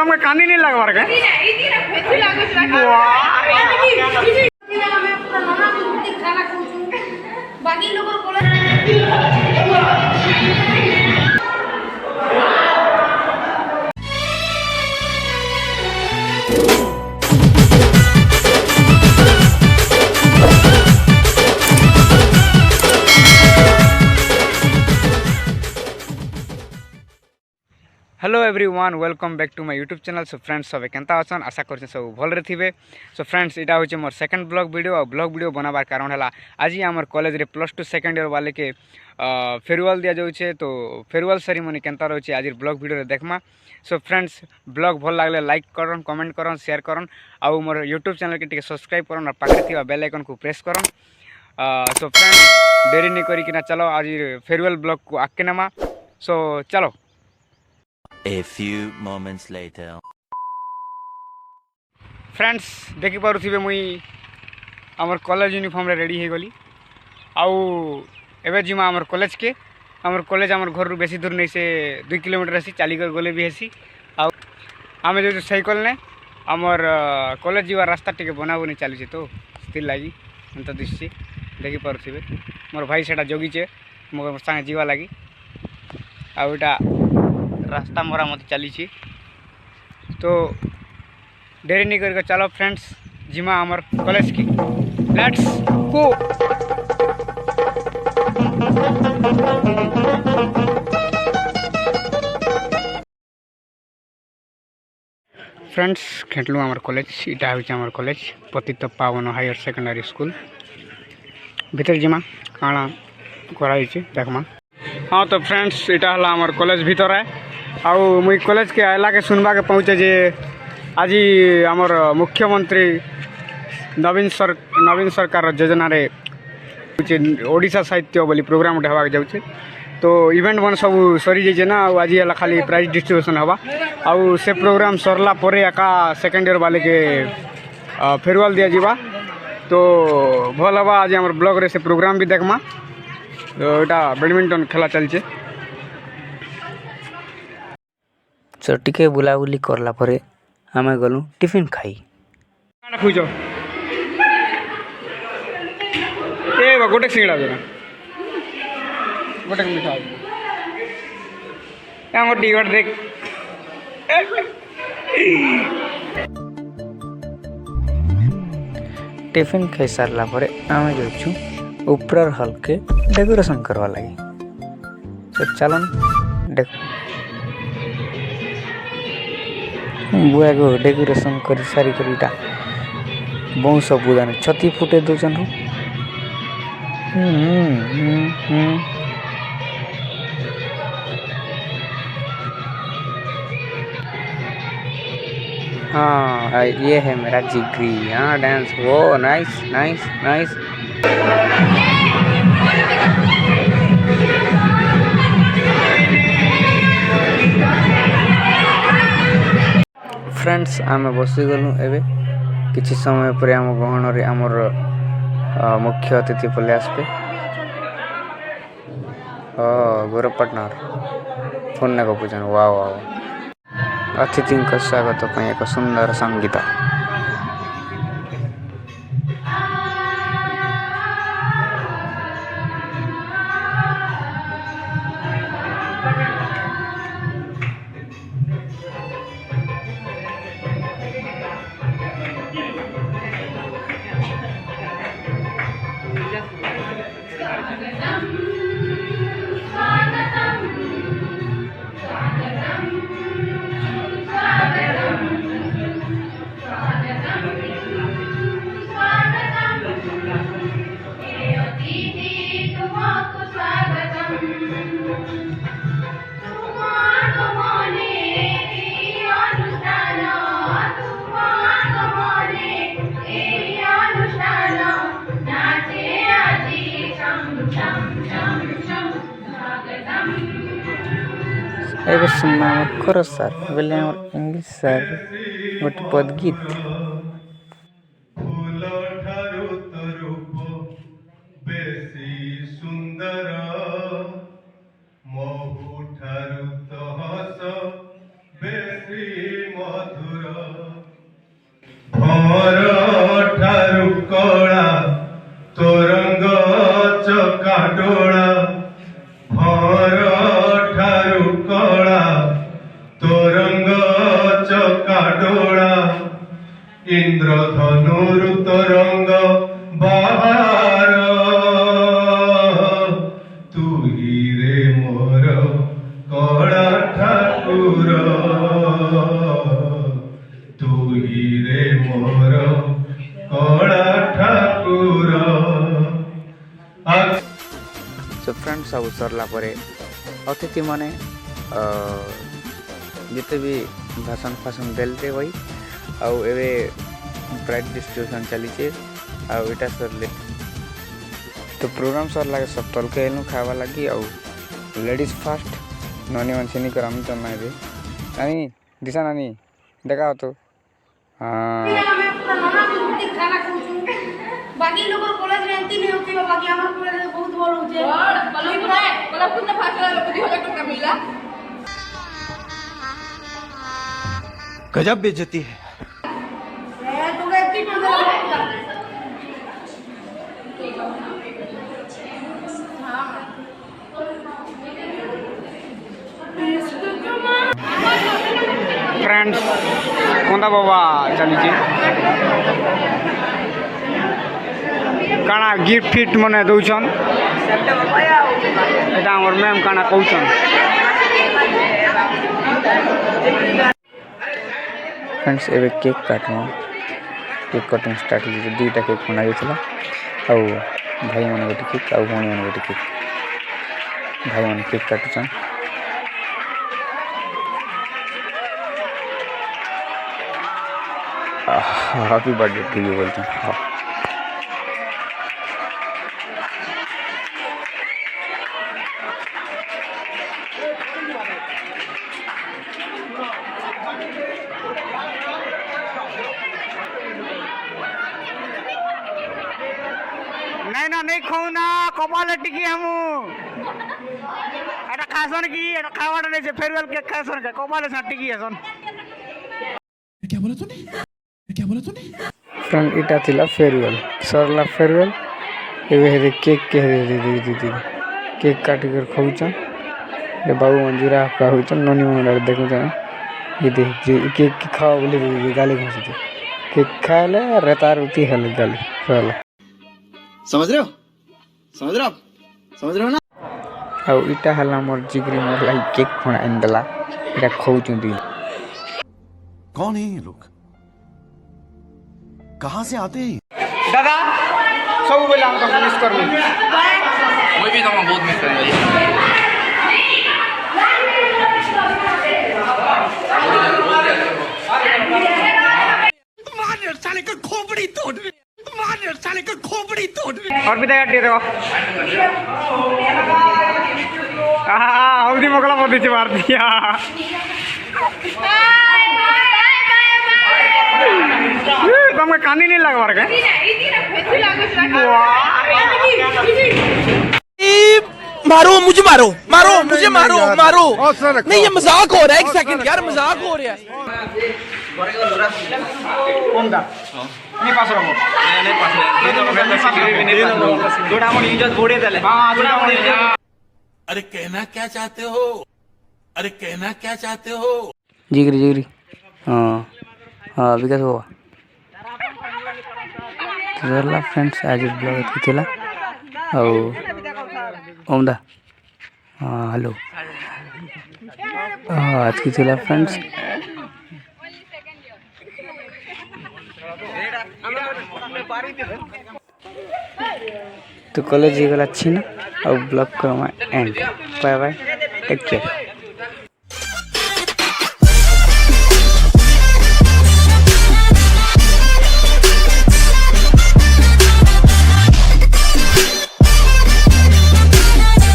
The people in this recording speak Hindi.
हमके कानी नहीं लगवार के बाकी लोगों को hello everyone welcome back to my YouTube channel. So friends सब केनता अछन आशा कर सब भलरे थिबे। सो फ्रेंड्स इटा होचे मोर सेकंड ब्लॉग वीडियो और ब्लॉग वीडियो बनाबार कारण है आज आमर कॉलेज रे प्लस टू सेकंड ईयर वाले के फेयरवेल दिया जाउछे। तो फेयरवेल सेरेमनी केनता रहउछे आज ब्लॉग वीडियो रे देखमा। सो फ्रेंड्स ब्लॉग भल लागले लाइक करन कमेंट करन शेयर करन आ मोर यूट्यूब चैनल के टिके सब्सक्राइब करन और पाखे थिबा बेल आइकन को प्रेस करन। सो फ्रेंड्स देरी नहीं करी कि चलो आज फेयरवेल ब्लॉग को आके नमा। सो चलो A few moments later. Friends देखी पारुथिबे मुई आमर कॉलेज यूनिफॉर्म रे रेडी हे गली आउ एबे जिमा आमर कॉलेज के आमर कॉलेज आमर घर रु बेसी दूर नहीं से 2 किलोमीटर आसी चाली कर गले भी हेसी आउ आमे जो साइकिल ने आमर कॉलेज जीवा रास्ता टिके बना बनी चली तो स्थिर लगी अंत दिशि देखी पारुथिबे मोर भाई सेटा जोगी छे मोर संगे जीवा लगी आउ एटा रास्ता मोरा मत चली तो देरी नहीं करके चलो फ्रेंड्स जिमा आमर कॉलेज की लेट्स गो। फ्रेंड्स खेटलू आमर कॉलेज इटा होचे आमर कॉलेज पतिता पावन हायर सेकेंडरी स्कूल भीतर जिमा काଣା कराई देखमा। हाँ तो फ्रेंड्स इटा हला आमर कॉलेज भीतर है आउ मुई कॉलेज के आयला के सुनबा के पहुँचे जे आज आमर मुख्यमंत्री नवीन सरकार योजना रे ओडिशा साहित्य बोली प्रोग्राम उठा जाऊे। तो इवेंट मन सब सरी जाइए ना आज है खाली प्राइज डिस्ट्रीब्यूशन हवा आउ से प्रोग्राम सरला परे एका सेकेंड ईयर वाले के फेयरवेल दिया जीवा। तो भल हवा आज आमर ब्लॉग रे से प्रोग्राम भी देखमा। तो एटा बैडमिंटन खेला चलचे। सो टिके बुलाबुली करला परे आमे गलु टिफिन खाई खुज ए गोटे सिंगड़ा देना गोटे मिठा आम टिकट देख टिफिन खाई सारला परे आमे जाउछु ऊपर हॉल के डेकोरेशन करवा लगी। तो चलन देख बुआ को डेकोरेशन कर सारी करीटा बहुत सब बुदाने छती फुटे दोचन हो। हाँ ये है मेरा जिगरी। हाँ डांस वो नाइस नाइस नाइस। फ्रेंड्स आमे बसी गलु एबे किछि समय पर आम गहन रे आमर मुख्य अतिथि पले आसबे। गोर पार्टनर फोन ने गपुचन वाह वाह अतिथि का स्वागत पई एक सुंदर संगीत। एबे सुनना खर सर बेले इंग्लिश सर गोटे पदगीत महु ठारू तो हस बेसी भोर ठारू कला तोरंग चकाडोला भोर ठारू कला तोरंग चकाडोला इंद्रधनुरु तरंग बाहर तू ही रे मोर कला ठाकुर तू ही रे मोर कला ठाकुर। सो फ्रेंड्स सब सरला परे अतिथि माने जिते भी भाषण फाषण देलते वही आउ एवे प्राइज डिस्ट्रीब्यूशन चली आउ इटा सरले तो प्रोग्राम सरला सब तल के एनु खावा लगी आउ लेडीज फास्ट नानी मन से निकर हम चलना है नानी दिशा नानी देखा तो बाकी लोग कॉलेज में एंटी नहीं होती बाकी हमारे कॉलेज में बहुत बड़ होते हैं कॉलेज पुनः फासला लोग 2000 टका मिला गजब बेइज्जती है। ए तो गए की टका फ्रेंड्स कोंदा बाबा चली काना गिफ्ट फिफ्ट मने दौछन एटा हमर मैम काना कहउछन फ्रेंड्स एवे केक कटिंग स्टार्ट हो दुईटा केक बना जाइछला आउ भाई मन गोटे केक आउ भणी मन गोटे केक भाई मन केक काटुछन हैप्पी बर्थडे टू यू बोलते हैं नहीं ना नहीं खाऊ ना कपाल टिकी हमू एटा खासन की एटा खावाटा नहीं से फेयरवेल के खासन के कपाल से टिकी हसन क्या बोला तूने फ्रेंड इटा थिला फेयरवेल सरला फेयरवेल एवे हे केक के दे केक काट कर खाउछन ले बाबू मंजूरा का होछन ननी मन देखु जा ये दे केक खाओ बोले गाली घसी केक खाले रेतार उती हल गाली चल समझ रहे हो ना आउ इटा हला मोर जिगरी मोर लाई केक खणा इंदला इटा खाउछन दी कौन है ये लोग कहाँ से आते हैं? दादा सब बेला हम तो मिस करनी मैं भी तुम बहुत मिस करेंगे साले का खोपड़ी तोड़ साले का खोपड़ी तोड़ और भी दे दो हल्दी मोकला मोदी मार दिया तुमको कानी नहीं लगवा रहा मारो मुझे मारो नहीं ये मजाक हो रहा है एक सेकंड यार मजाक हो रहा है नहीं पास रहो अरे कहना क्या चाहते हो जिगरी हाँ विकास बाबा तो फ्रेंड्स आज ब्लॉग एतकी थिला आउ ओमदा हाँ हेलो आज की थिला फ्रेंड्स तो कॉलेज गला अच्छी ना और ब्लॉग करो and bye bye take care.